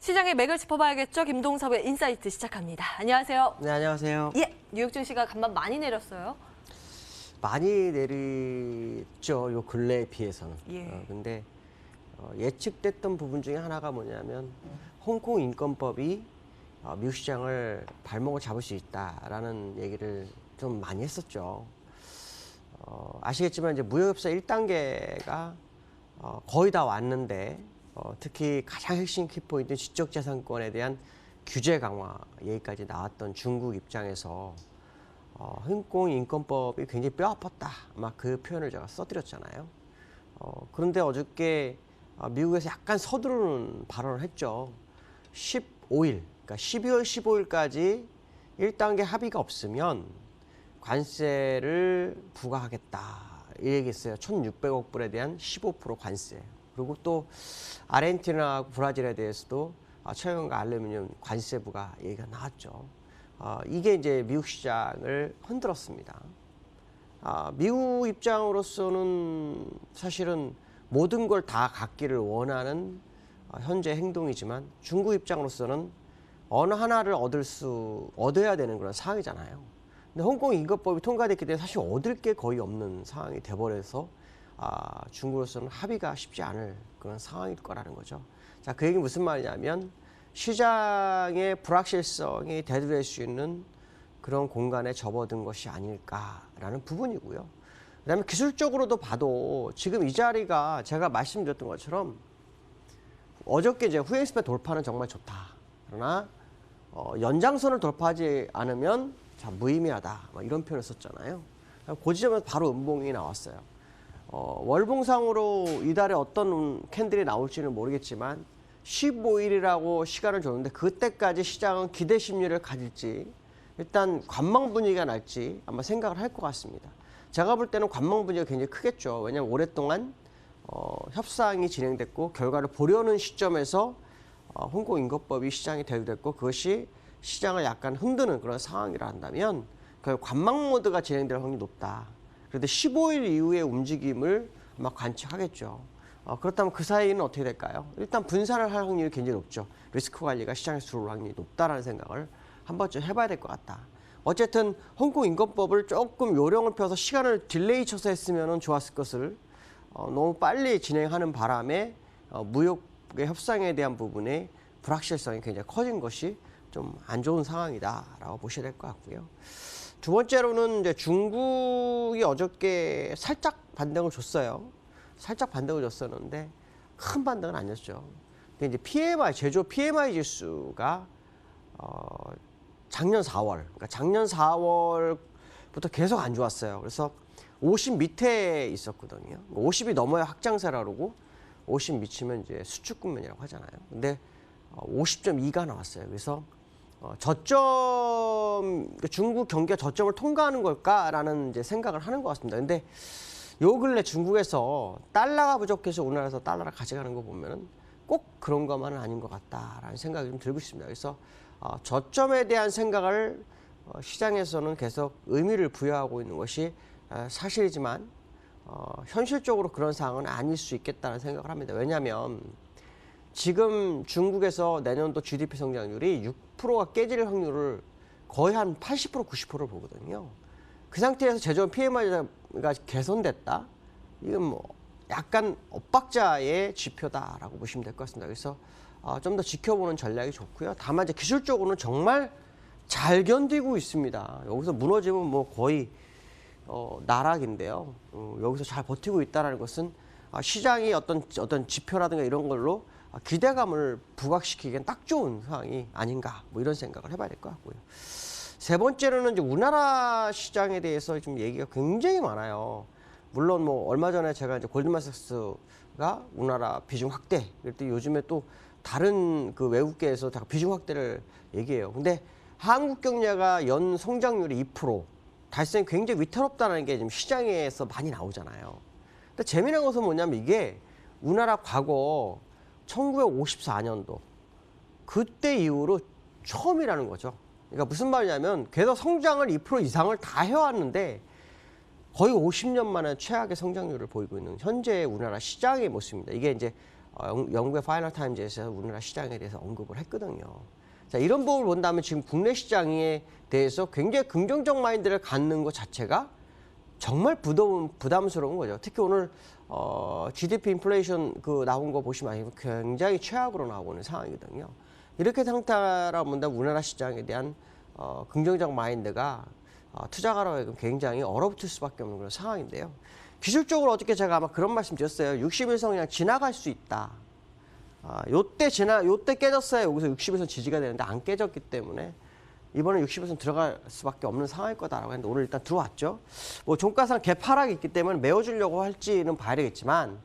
시장의 맥을 짚어봐야겠죠. 김동섭의 인사이트 시작합니다. 안녕하세요. 네, 안녕하세요. 예, 뉴욕 증시가 간밤 많이 내렸어요. 많이 내리죠, 요 근래에 비해서는. 예. 근데 예측됐던 부분 중에 하나가 뭐냐면 홍콩 인권법이 미국 시장을 발목을 잡을 수 있다라는 얘기를 좀 많이 했었죠. 아시겠지만 이제 무역협상 1단계가 거의 다 왔는데 특히 가장 핵심 키포인트 지적재산권에 대한 규제 강화 얘기까지 나왔던 중국 입장에서 홍콩 인권법이 굉장히 뼈아팠다. 막 그 표현을 제가 써드렸잖아요. 그런데 어저께 미국에서 약간 서두르는 발언을 했죠. 15일, 그러니까 12월 15일까지 1단계 합의가 없으면 관세를 부과하겠다. 이 얘기했어요. 1,600억 불에 대한 15% 관세. 그리고 또 아르헨티나하고 브라질에 대해서도 철강과 알루미늄 관세 부과 얘기가 나왔죠. 이게 이제 미국 시장을 흔들었습니다. 미국 입장으로서는 사실은 모든 걸 다 갖기를 원하는 현재 행동이지만 중국 입장으로서는 어느 하나를 얻어야 되는 그런 상황이잖아요. 근데 홍콩 인권법이 통과됐기 때문에 사실 얻을 게 거의 없는 상황이 돼버려서 중국으로서는 합의가 쉽지 않을 그런 상황일 거라는 거죠. 자, 그 얘기는 무슨 말이냐면 시장의 불확실성이 대두될 수 있는 그런 공간에 접어든 것이 아닐까라는 부분이고요. 그다음에 기술적으로도 봐도 지금 이 자리가 제가 말씀드렸던 것처럼 어저께 이제 후행스팬 돌파는 정말 좋다. 그러나 연장선을 돌파하지 않으면 무의미하다. 이런 표현을 썼잖아요. 그 지점에서 바로 음봉이 나왔어요. 월봉상으로 이달에 어떤 캔들이 나올지는 모르겠지만 15일이라고 시간을 줬는데 그때까지 시장은 기대 심리를 가질지 일단 관망 분위기가 날지 아마 생각을 할 것 같습니다. 제가 볼 때는 관망 분위기가 굉장히 크겠죠. 왜냐하면 오랫동안 협상이 진행됐고 결과를 보려는 시점에서 홍콩 인권법이 시장에 대두됐고 그것이 시장을 약간 흔드는 그런 상황이라 한다면 그 관망 모드가 진행될 확률이 높다. 그런데 15일 이후의 움직임을 아마 관측하겠죠. 그렇다면 그 사이에는 어떻게 될까요? 일단 분산을 할 확률이 굉장히 높죠. 리스크 관리가 시장에서 들어올 확률이 높다라는 생각을 한 번쯤 해봐야 될 것 같다. 어쨌든 홍콩 인권법을 조금 요령을 펴서 시간을 딜레이 쳐서 했으면 좋았을 것을 너무 빨리 진행하는 바람에 무역의 협상에 대한 부분에 불확실성이 굉장히 커진 것이 좀 안 좋은 상황이다라고 보셔야 될 것 같고요. 두 번째로는 이제 중국이 어저께 살짝 반등을 줬어요. 살짝 반등을 줬었는데 큰 반등은 아니었죠. 근데 이제 PMI, 제조업 PMI 지수가 작년 4월, 그러니까 작년 4월부터 계속 안 좋았어요. 그래서 50 밑에 있었거든요. 50이 넘어야 확장세라 그러고 50 미치면 이제 수축 국면이라고 하잖아요. 근데 50.2가 나왔어요. 그래서 중국 경기가 저점을 통과하는 걸까라는 이제 생각을 하는 것 같습니다. 근데 요 근래 중국에서 달러가 부족해서 우리나라에서 달러를 가져가는 거 보면은 꼭 그런 것만은 아닌 것 같다라는 생각이 좀 들고 있습니다. 그래서 저점에 대한 생각을 시장에서는 계속 의미를 부여하고 있는 것이 사실이지만 현실적으로 그런 상황은 아닐 수 있겠다는 생각을 합니다. 왜냐하면 지금 중국에서 내년도 GDP 성장률이 6%가 깨질 확률을 거의 한 80%, 90%를 보거든요. 그 상태에서 제조업 PMI가 개선됐다? 이건 뭐 약간 엇박자의 지표다라고 보시면 될 것 같습니다. 그래서 좀 더 지켜보는 전략이 좋고요. 다만 이제 기술적으로는 정말 잘 견디고 있습니다. 여기서 무너지면 뭐 거의 나락인데요. 여기서 잘 버티고 있다는 것은 시장이 어떤 지표라든가 이런 걸로 기대감을 부각시키기엔 딱 좋은 상황이 아닌가 뭐 이런 생각을 해봐야 될 것 같고요. 세 번째로는 이제 우리나라 시장에 대해서 좀 얘기가 굉장히 많아요. 물론 뭐 얼마 전에 제가 이제 골드만삭스가 우리나라 비중 확대, 그때 요즘에 또 다른 그 외국계에서 다 비중 확대를 얘기해요. 근데 한국 경제가 연 성장률이 2% 달성이 굉장히 위태롭다는 게 지금 시장에서 많이 나오잖아요. 근데 재미난 것은 뭐냐면 이게 우리나라 과거 1954년도 그때 이후로 처음이라는 거죠. 그러니까 무슨 말이냐면 계속 성장을 2% 이상을 다 해왔는데 거의 50년 만에 최악의 성장률을 보이고 있는 현재의 우리나라 시장의 모습입니다. 이게 이제 영국의 파이널 타임즈에서 우리나라 시장에 대해서 언급을 했거든요. 자, 이런 부분을 본다면 지금 국내 시장에 대해서 굉장히 긍정적 마인드를 갖는 것 자체가 정말 부담스러운 거죠. 특히 오늘 GDP 인플레이션 나온 거 보시면 굉장히 최악으로 나오고 있는 상황이거든요. 이렇게 상태라 본다면 우리나라 시장에 대한 긍정적 마인드가 투자가로 하여금 굉장히 얼어붙을 수밖에 없는 그런 상황인데요. 기술적으로 어떻게 제가 아마 그런 말씀 드렸어요. 60일선 그냥 지나갈 수 있다. 요때 깨졌어야 여기서 60일선 지지가 되는데 안 깨졌기 때문에 이번에 60일선 들어갈 수밖에 없는 상황일 거다라고 했는데 오늘 일단 들어왔죠. 뭐 종가상 갭 하락이 있기 때문에 메워주려고 할지는 봐야 되겠지만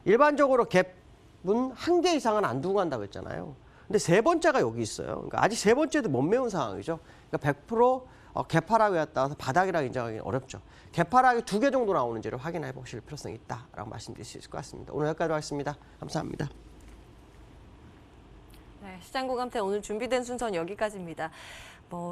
일반적으로 갭은 한 개 이상은 안 두고 간다고 했잖아요. 근데 세 번째가 여기 있어요. 그러니까 아직 세 번째도 못 메운 상황이죠. 그러니까 100% 갭 하락에 따라서 바닥이라고 인정하기는 어렵죠. 갭 하락이 2개 정도 나오는지를 확인해 보실 필요성이 있다라고 말씀드릴 수 있을 것 같습니다. 오늘 여기까지 하겠습니다. 감사합니다. 네, 시장공감태 오늘 준비된 순서는 여기까지입니다.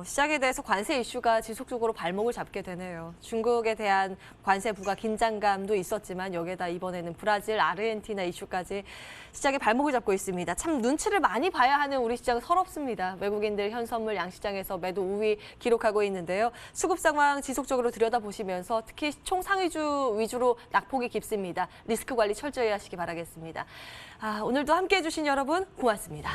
시장에 대해서 관세 이슈가 지속적으로 발목을 잡게 되네요. 중국에 대한 관세 부과 긴장감도 있었지만 여기에다 이번에는 브라질, 아르헨티나 이슈까지 시장에 발목을 잡고 있습니다. 참 눈치를 많이 봐야 하는 우리 시장 서럽습니다. 외국인들 현선물 양시장에서 매도 우위 기록하고 있는데요. 수급 상황 지속적으로 들여다보시면서 특히 총상위주 위주로 낙폭이 깊습니다. 리스크 관리 철저히 하시기 바라겠습니다. 오늘도 함께해 주신 여러분 고맙습니다.